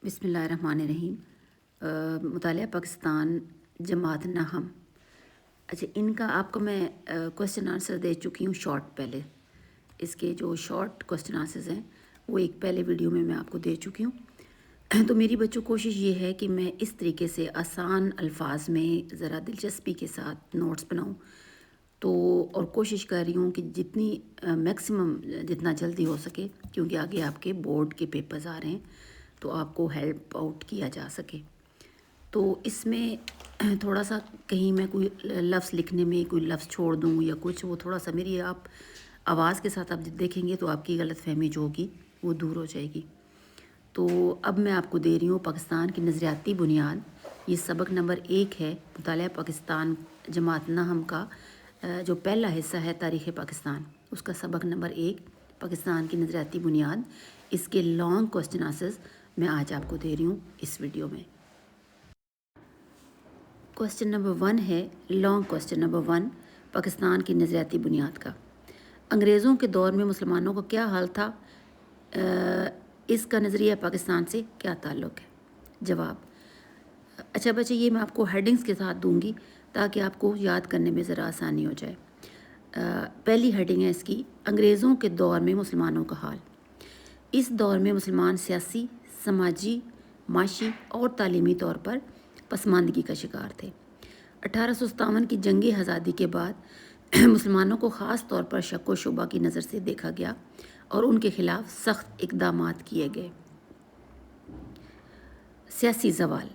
بسم اللہ الرحمن الرحیم۔ مطالعہ پاکستان جماعت ناہم۔ اچھا، ان کا آپ کو میں کوشچن آنسر دے چکی ہوں شارٹ پہلے۔ اس کے جو شارٹ کوشچن آنسرز ہیں وہ ایک پہلے ویڈیو میں آپ کو دے چکی ہوں۔ تو میری بچوں کوشش یہ ہے کہ میں اس طریقے سے آسان الفاظ میں ذرا دلچسپی کے ساتھ نوٹس بناؤں، تو اور کوشش کر رہی ہوں کہ جتنی میکسیمم جتنا جلدی ہو سکے، کیونکہ آگے آپ کے بورڈ کے پیپرز آ رہے ہیں تو آپ کو ہیلپ آؤٹ کیا جا سکے۔ تو اس میں تھوڑا سا کہیں میں کوئی لفظ لکھنے میں کوئی لفظ چھوڑ دوں یا کچھ، وہ تھوڑا سا میری آپ آواز کے ساتھ آپ دیکھیں گے تو آپ کی غلط فہمی جو ہوگی وہ دور ہو جائے گی۔ تو اب میں آپ کو دے رہی ہوں پاکستان کی نظریاتی بنیاد۔ یہ سبق نمبر 1 ہے مطالعہ پاکستان جماعت ناہم کا، جو پہلا حصہ ہے تاریخ پاکستان، اس کا سبق نمبر 1 پاکستان کی نظریاتی بنیاد۔ اس کے لانگ کوشچن آنسرز میں آج آپ کو دے رہی ہوں اس ویڈیو میں۔ کوشچن نمبر 1 ہے، لانگ کوشچن نمبر 1 پاکستان کی نظریاتی بنیاد کا۔ انگریزوں کے دور میں مسلمانوں کا کیا حال تھا؟ اس کا نظریہ پاکستان سے کیا تعلق ہے؟ جواب۔ اچھا بچے، یہ میں آپ کو ہیڈنگز کے ساتھ دوں گی تاکہ آپ کو یاد کرنے میں ذرا آسانی ہو جائے۔ پہلی ہیڈنگ ہے اس کی، انگریزوں کے دور میں مسلمانوں کا حال۔ اس دور میں مسلمان سیاسی، سماجی، معاشی اور تعلیمی طور پر پسماندگی کا شکار تھے۔ 1857 کی جنگ آزادی کے بعد مسلمانوں کو خاص طور پر شک و شبہ کی نظر سے دیکھا گیا اور ان کے خلاف سخت اقدامات کیے گئے۔ سیاسی زوال۔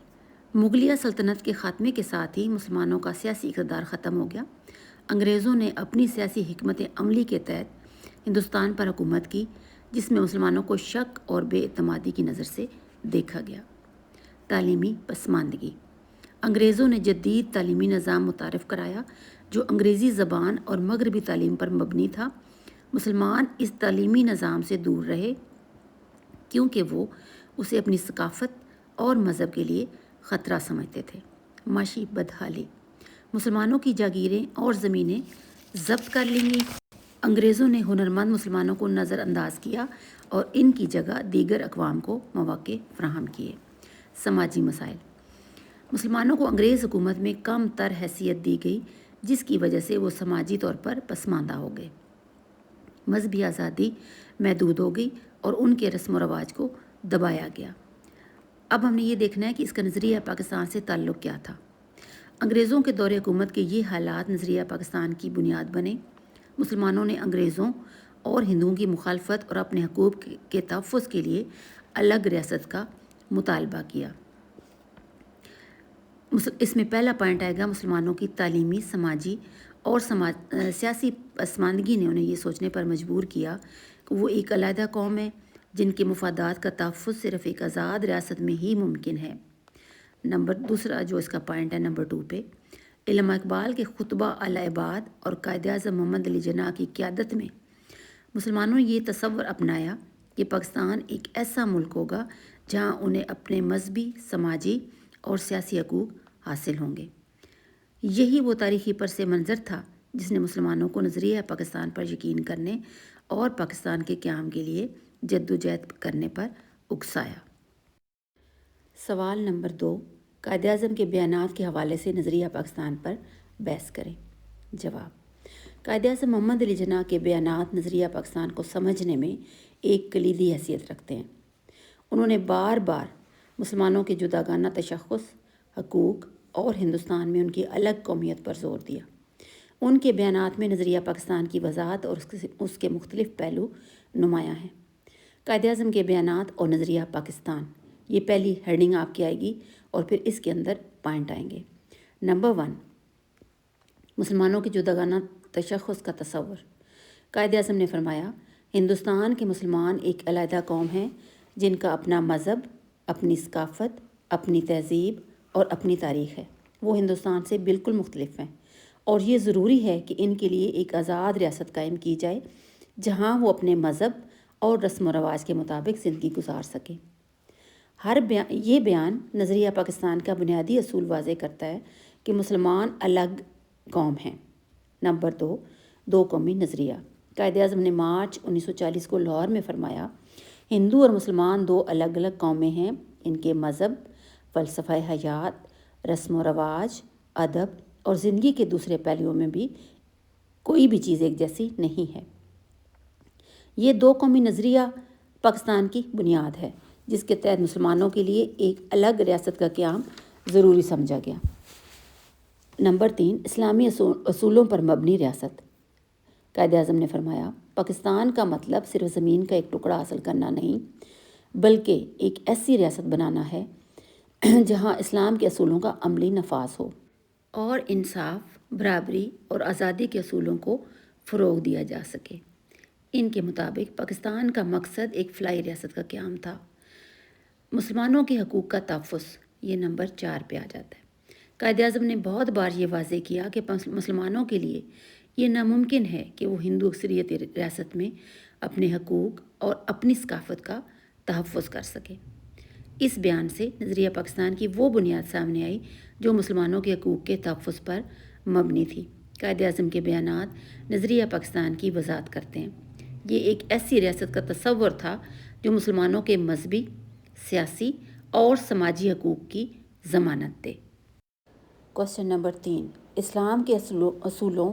مغلیہ سلطنت کے خاتمے کے ساتھ ہی مسلمانوں کا سیاسی اقتدار ختم ہو گیا۔ انگریزوں نے اپنی سیاسی حکمت عملی کے تحت ہندوستان پر حکومت کی، جس میں مسلمانوں کو شک اور بے اعتمادی کی نظر سے دیکھا گیا۔ تعلیمی پسماندگی۔ انگریزوں نے جدید تعلیمی نظام متعارف کرایا جو انگریزی زبان اور مغربی تعلیم پر مبنی تھا۔ مسلمان اس تعلیمی نظام سے دور رہے کیونکہ وہ اسے اپنی ثقافت اور مذہب کے لیے خطرہ سمجھتے تھے۔ معاشی بدحالی۔ مسلمانوں کی جاگیریں اور زمینیں ضبط کر لیں گی۔ انگریزوں نے ہنرمند مسلمانوں کو نظر انداز کیا اور ان کی جگہ دیگر اقوام کو مواقع فراہم کیے۔ سماجی مسائل۔ مسلمانوں کو انگریز حکومت میں کم تر حیثیت دی گئی، جس کی وجہ سے وہ سماجی طور پر پسماندہ ہو گئے۔ مذہبی آزادی محدود ہو گئی اور ان کے رسم و رواج کو دبایا گیا۔ اب ہم نے یہ دیکھنا ہے کہ اس کا نظریہ پاکستان سے تعلق کیا تھا۔ انگریزوں کے دور حکومت کے یہ حالات نظریہ پاکستان کی بنیاد بنے۔ مسلمانوں نے انگریزوں اور ہندوؤں کی مخالفت اور اپنے حقوق کے تحفظ کے لیے الگ ریاست کا مطالبہ کیا۔ اس میں پہلا پوائنٹ آئے گا، مسلمانوں کی تعلیمی، سماجی اور سیاسی پسماندگی نے انہیں یہ سوچنے پر مجبور کیا کہ وہ ایک علیحدہ قوم ہے جن کے مفادات کا تحفظ صرف ایک آزاد ریاست میں ہی ممکن ہے۔ دوسرا جو اس کا پوائنٹ ہے نمبر 2 پہ، علامہ اقبال کے خطبہ العباد اور قائد اعظم محمد علی جناح کی قیادت میں مسلمانوں نے یہ تصور اپنایا کہ پاکستان ایک ایسا ملک ہوگا جہاں انہیں اپنے مذہبی، سماجی اور سیاسی حقوق حاصل ہوں گے۔ یہی وہ تاریخی پس منظر تھا جس نے مسلمانوں کو نظریہ پاکستان پر یقین کرنے اور پاکستان کے قیام کے لیے جدوجہد کرنے پر اکسایا۔ سوال نمبر 2، قائد اعظم کے بیانات کے حوالے سے نظریہ پاکستان پر بحث کریں۔ جواب۔ قائد اعظم محمد علی جناح کے بیانات نظریہ پاکستان کو سمجھنے میں ایک کلیدی حیثیت رکھتے ہیں۔ انہوں نے بار بار مسلمانوں کے جداگانہ تشخص، حقوق اور ہندوستان میں ان کی الگ قومیت پر زور دیا۔ ان کے بیانات میں نظریہ پاکستان کی وضاحت اور اس کے مختلف پہلو نمایاں ہیں۔ قائد اعظم کے بیانات اور نظریہ پاکستان، یہ پہلی ہیڈنگ آپ کی آئے گی اور پھر اس کے اندر پوائنٹ آئیں گے۔ نمبر 1، مسلمانوں کے جداگانہ تشخص کا تصور۔ قائد اعظم نے فرمایا، ہندوستان کے مسلمان ایک علیحدہ قوم ہیں جن کا اپنا مذہب، اپنی ثقافت، اپنی تہذیب اور اپنی تاریخ ہے۔ وہ ہندوستان سے بالکل مختلف ہیں اور یہ ضروری ہے کہ ان کے لیے ایک آزاد ریاست قائم کی جائے جہاں وہ اپنے مذہب اور رسم و رواج کے مطابق زندگی گزار سکیں۔ یہ بیان نظریہ پاکستان کا بنیادی اصول واضح کرتا ہے کہ مسلمان الگ قوم ہیں۔ نمبر 2، دو قومی نظریہ۔ قائد اعظم نے مارچ 1940 کو لاہور میں فرمایا، ہندو اور مسلمان دو الگ الگ قومیں ہیں ان کے مذہب، فلسفہ حیات، رسم و رواج، ادب اور زندگی کے دوسرے پہلوؤں میں بھی کوئی بھی چیز ایک جیسی نہیں ہے۔ یہ دو قومی نظریہ پاکستان کی بنیاد ہے، جس کے تحت مسلمانوں کے لیے ایک الگ ریاست کا قیام ضروری سمجھا گیا۔ نمبر 3، اسلامی اصولوں پر مبنی ریاست۔ قائد اعظم نے فرمایا، پاکستان کا مطلب صرف زمین کا ایک ٹکڑا حاصل کرنا نہیں، بلکہ ایک ایسی ریاست بنانا ہے جہاں اسلام کے اصولوں کا عملی نفاذ ہو اور انصاف، برابری اور آزادی کے اصولوں کو فروغ دیا جا سکے۔ ان کے مطابق پاکستان کا مقصد ایک فلاحی ریاست کا قیام تھا۔ مسلمانوں کے حقوق کا تحفظ، یہ نمبر 4 پہ آ جاتا ہے۔ قائد اعظم نے بہت بار یہ واضح کیا کہ مسلمانوں کے لیے یہ ناممکن ہے کہ وہ ہندو اکثریت ریاست میں اپنے حقوق اور اپنی ثقافت کا تحفظ کر سکے۔ اس بیان سے نظریہ پاکستان کی وہ بنیاد سامنے آئی جو مسلمانوں کے حقوق کے تحفظ پر مبنی تھی۔ قائد اعظم کے بیانات نظریہ پاکستان کی وضاحت کرتے ہیں۔ یہ ایک ایسی ریاست کا تصور تھا جو مسلمانوں کے مذہبی، سیاسی اور سماجی حقوق کی ضمانت دے۔ کوسچن نمبر 3، اسلام کے اصولوں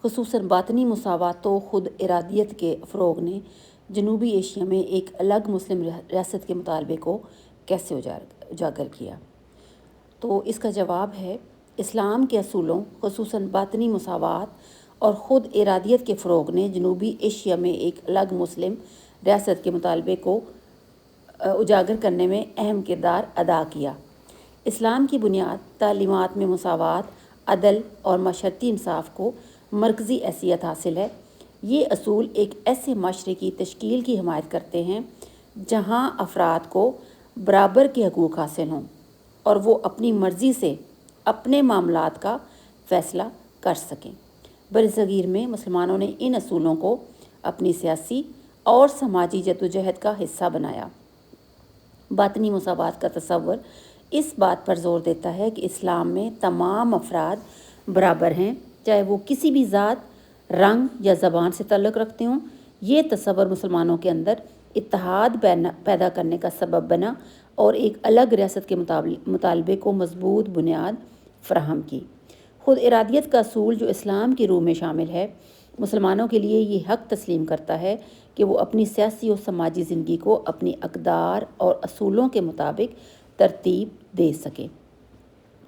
خصوصاً باطنی مساوات و خود ارادیت کے فروغ نے جنوبی ایشیا میں ایک الگ مسلم ریاست کے مطالبے کو کیسے اجاگر کیا؟ تو اس کا جواب ہے، اسلام کے اصولوں خصوصاً باطنی مساوات اور خود ارادیت کے فروغ نے جنوبی ایشیا میں ایک الگ مسلم ریاست کے مطالبے کو اجاگر کرنے میں اہم کردار ادا کیا۔ اسلام کی بنیاد تعلیمات میں مساوات، عدل اور معاشرتی انصاف کو مرکزی حیثیت حاصل ہے۔ یہ اصول ایک ایسے معاشرے کی تشکیل کی حمایت کرتے ہیں جہاں افراد کو برابر کے حقوق حاصل ہوں اور وہ اپنی مرضی سے اپنے معاملات کا فیصلہ کر سکیں۔ برصغیر میں مسلمانوں نے ان اصولوں کو اپنی سیاسی اور سماجی جدوجہد کا حصہ بنایا۔ باطنی مساوات کا تصور اس بات پر زور دیتا ہے کہ اسلام میں تمام افراد برابر ہیں، چاہے وہ کسی بھی ذات، رنگ یا زبان سے تعلق رکھتے ہوں۔ یہ تصور مسلمانوں کے اندر اتحاد پیدا کرنے کا سبب بنا اور ایک الگ ریاست کے مطالبے کو مضبوط بنیاد فراہم کی۔ خود ارادیت کا اصول جو اسلام کی روح میں شامل ہے، مسلمانوں کے لیے یہ حق تسلیم کرتا ہے کہ وہ اپنی سیاسی اور سماجی زندگی کو اپنی اقدار اور اصولوں کے مطابق ترتیب دے سکیں۔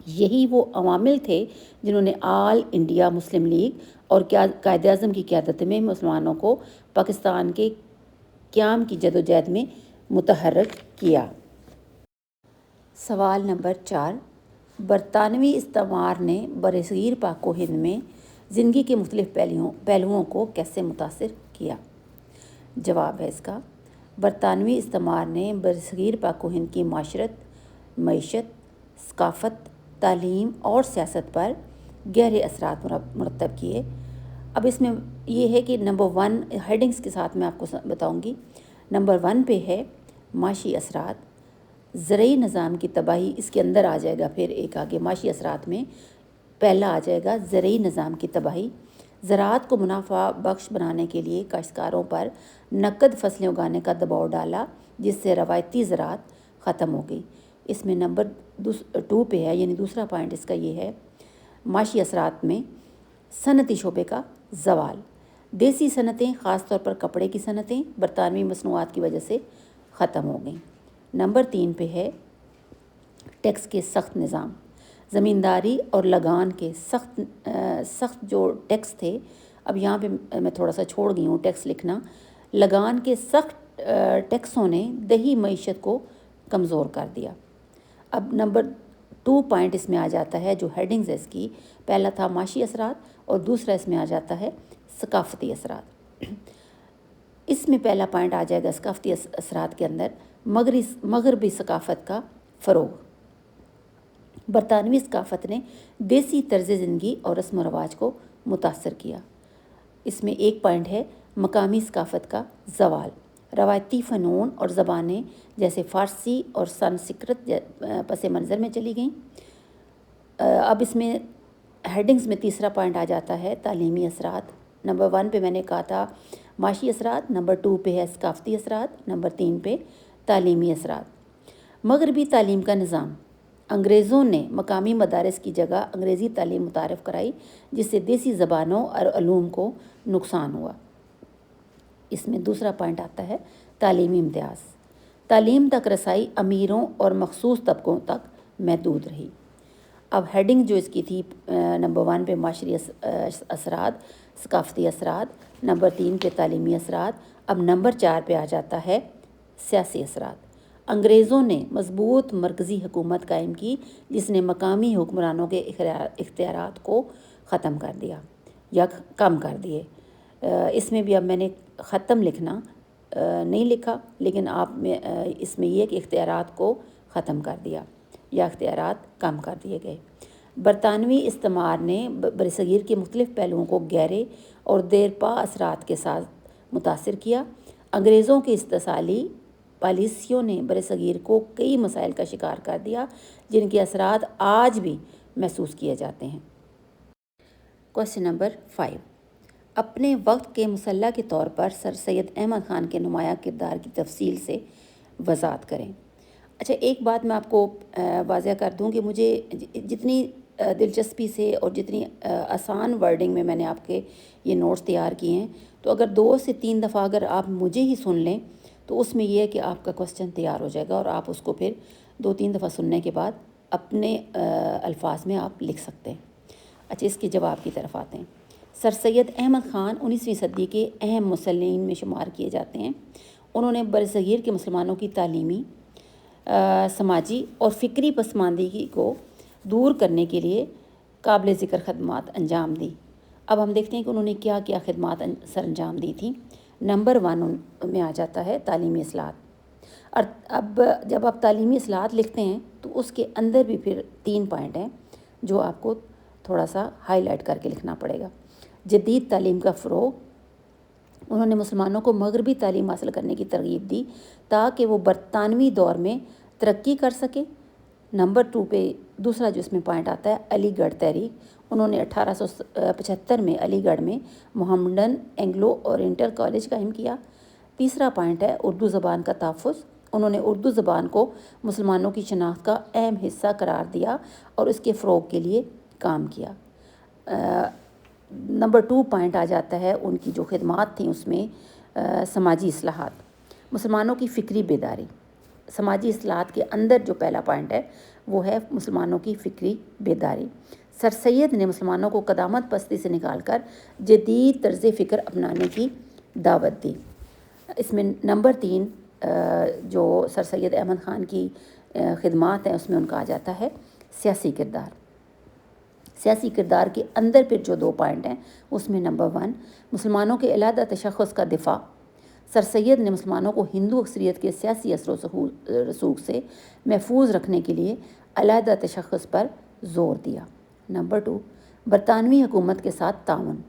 یہی وہ عوامل تھے جنہوں نے آل انڈیا مسلم لیگ اور قائد اعظم کی قیادت میں مسلمانوں کو پاکستان کے قیام کی جدوجہد میں متحرک کیا۔ سوال نمبر 4، برطانوی استعمار نے برصغیر پاک و ہند میں زندگی کے مختلف پہلوؤں کو کیسے متاثر کیا؟ جواب ہے اس کا، برطانوی استعمار نے برصغیر پاک و ہند کی معاشرت، معیشت، ثقافت، تعلیم اور سیاست پر گہرے اثرات مرتب کیے۔ اب اس میں یہ ہے کہ نمبر 1 ہیڈنگز کے ساتھ میں آپ کو بتاؤں گی۔ نمبر 1 پہ ہے معاشی اثرات، زرعی نظام کی تباہی، اس کے اندر آ جائے گا پھر ایک آگے معاشی اثرات میں پہلا آ جائے گا زرعی نظام کی تباہی۔ زراعت کو منافع بخش بنانے کے لیے کاشتکاروں پر نقد فصلیں اگانے کا دباؤ ڈالا، جس سے روایتی زراعت ختم ہو گئی۔ اس میں نمبر 2 پہ ہے، یعنی دوسرا پوائنٹ اس کا یہ ہے، معاشی اثرات میں صنعتی شعبے کا زوال۔ دیسی صنعتیں، خاص طور پر کپڑے کی صنعتیں برطانوی مصنوعات کی وجہ سے ختم ہو گئیں۔ نمبر 3 پہ ہے ٹیکس کے سخت نظام، زمینداری اور لگان کے سخت جو ٹیکس تھے، اب یہاں پہ میں تھوڑا سا چھوڑ گئی ہوں ٹیکس لکھنا۔ لگان کے سخت ٹیکسوں نے دیہی معیشت کو کمزور کر دیا۔ اب نمبر 2 پوائنٹ اس میں آ جاتا ہے جو ہیڈنگز ہے اس کی، پہلا تھا معاشی اثرات اور دوسرا اس میں آ جاتا ہے ثقافتی اثرات۔ اس میں پہلا پوائنٹ آ جائے گا ثقافتی اثرات کے اندر مغربی ثقافت کا فروغ۔ برطانوی ثقافت نے دیسی طرز زندگی اور رسم و رواج کو متاثر کیا۔ اس میں ایک پوائنٹ ہے مقامی ثقافت کا زوال، روایتی فنون اور زبانیں جیسے فارسی اور سنسکرت پس منظر میں چلی گئیں۔ اب اس میں ہیڈنگز میں تیسرا پوائنٹ آ جاتا ہے تعلیمی اثرات۔ نمبر 1 پہ میں نے کہا تھا معاشی اثرات، نمبر 2 پہ ہے ثقافتی اثرات، نمبر 3 پہ تعلیمی اثرات۔ مغربی تعلیم کا نظام، انگریزوں نے مقامی مدارس کی جگہ انگریزی تعلیم متعارف کرائی، جس سے دیسی زبانوں اور علوم کو نقصان ہوا۔ اس میں دوسرا پوائنٹ آتا ہے تعلیمی امتیاز۔ تعلیم تک رسائی امیروں اور مخصوص طبقوں تک محدود رہی۔ اب ہیڈنگ جو اس کی تھی نمبر 1 پہ معاشری اثرات، ثقافتی اثرات، نمبر 3 پہ تعلیمی اثرات، اب نمبر 4 پہ آ جاتا ہے سیاسی اثرات۔ انگریزوں نے مضبوط مرکزی حکومت قائم کی، جس نے مقامی حکمرانوں کے اختیارات کو ختم کر دیا یا کم کر دیے۔ اس میں بھی اب میں نے ختم لکھنا نہیں لکھا، لیکن آپ میں اس میں یہ کہ اختیارات کو ختم کر دیا یا اختیارات کم کر دیے گئے۔ برطانوی استعمار نے برصغیر کے مختلف پہلوؤں کو گہرے اور دیرپا اثرات کے ساتھ متاثر کیا۔ انگریزوں کی استحصالی پالیسیوں نے برصغیر کو کئی مسائل کا شکار کر دیا، جن کے اثرات آج بھی محسوس کیے جاتے ہیں۔ کوسچن نمبر 5، اپنے وقت کے مسلح کے طور پر سر سید احمد خان کے نمایاں کردار کی تفصیل سے وضاحت کریں۔ اچھا، ایک بات میں آپ کو واضح کر دوں کہ مجھے جتنی دلچسپی سے اور جتنی آسان ورڈنگ میں نے آپ کے یہ نوٹس تیار کیے ہیں، تو اگر 2 سے 3 دفعہ اگر آپ مجھے ہی سن لیں تو اس میں یہ ہے کہ آپ کا کوسچن تیار ہو جائے گا، اور آپ اس کو پھر 2-3 دفعہ سننے کے بعد اپنے الفاظ میں آپ لکھ سکتے ہیں۔ اچھا، اس کے جواب کی طرف آتے ہیں۔ سر سید احمد خان 19ویں صدی کے اہم مسلحین میں شمار کیے جاتے ہیں۔ انہوں نے برصغیر کے مسلمانوں کی تعلیمی، سماجی اور فکری پسماندگی کو دور کرنے کے لیے قابل ذکر خدمات انجام دی۔ اب ہم دیکھتے ہیں کہ انہوں نے کیا کیا خدمات سر انجام دی تھیں۔ نمبر 1 میں آ جاتا ہے تعلیمی اصلاحات۔ اور اب جب آپ تعلیمی اصلاحات لکھتے ہیں تو اس کے اندر بھی پھر 3 پوائنٹ ہیں جو آپ کو تھوڑا سا ہائی لائٹ کر کے لکھنا پڑے گا۔ جدید تعلیم کا فروغ، انہوں نے مسلمانوں کو مغربی تعلیم حاصل کرنے کی ترغیب دی تاکہ وہ برطانوی دور میں ترقی کر سکے۔ نمبر 2 پہ دوسرا جو اس میں پوائنٹ آتا ہے علی گڑھ تحریک، انہوں نے 1875 میں علی گڑھ میں محمڈن اینگلو اورینٹل کالج قائم کیا۔ تیسرا پوائنٹ ہے اردو زبان کا تحفظ، انہوں نے اردو زبان کو مسلمانوں کی شناخت کا اہم حصہ قرار دیا اور اس کے فروغ کے لیے کام کیا۔ نمبر 2 پوائنٹ آ جاتا ہے ان کی جو خدمات تھیں اس میں سماجی اصلاحات، مسلمانوں کی فکری بیداری۔ سماجی اصلاحات کے اندر جو پہلا پوائنٹ ہے وہ ہے مسلمانوں کی فکری بیداری۔ سر سید نے مسلمانوں کو قدامت پستی سے نکال کر جدید طرز فکر اپنانے کی دعوت دی۔ اس میں نمبر 3 جو سر سید احمد خان کی خدمات ہیں اس میں ان کا آ جاتا ہے سیاسی کردار۔ سیاسی کردار کے اندر پھر جو 2 پوائنٹ ہیں اس میں نمبر 1 مسلمانوں کے علیحدہ تشخص کا دفاع، سر سید نے مسلمانوں کو ہندو اکثریت کے سیاسی اثر و رسوخ سے محفوظ رکھنے کے لیے علیحدہ تشخص پر زور دیا۔ نمبر 2 برطانوی حکومت کے ساتھ تعاون،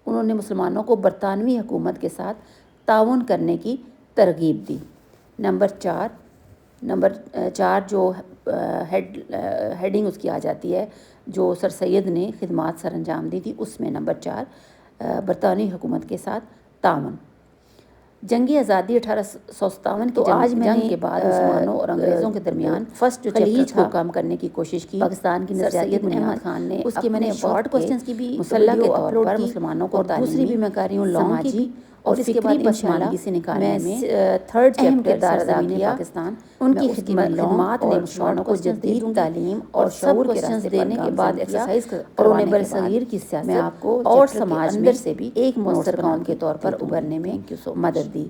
انہوں نے مسلمانوں کو برطانوی حکومت کے ساتھ تعاون کرنے کی ترغیب دی۔ نمبر 4 جو ہیڈنگ اس کی آ جاتی ہے جو سر سید نے خدمات سر انجام دی تھی، اس میں نمبر 4 برطانوی حکومت کے ساتھ تعاون۔ جنگ آزادی 1857 کی جنگ کے بعد مسلمانوں اور انگریزوں کے درمیان فرسٹ جو خلیج کو کم کرنے کی کوشش کی پاکستان کی نظریاتی بنیاد خان نے اس کے میں نے شارٹ کوسچنز کی بھی مسلح کے طور پر مسلمانوں کو دوسری بھی میں کر رہی ہوں لانگ کی، اور اس کے بعد پسماندگی سے نکالنے میں 3rd چیپٹر سرزمین پاکستان، ان کی خدمات نے مسلمانوں کو جدید تعلیم اور شعور کے راستے دینے کے بعد ایکسرسائز اور انہیں برصغیر کی سیاست اور سماج میں ایک مؤثر قوم کے طور پر ابھرنے میں مدد دی۔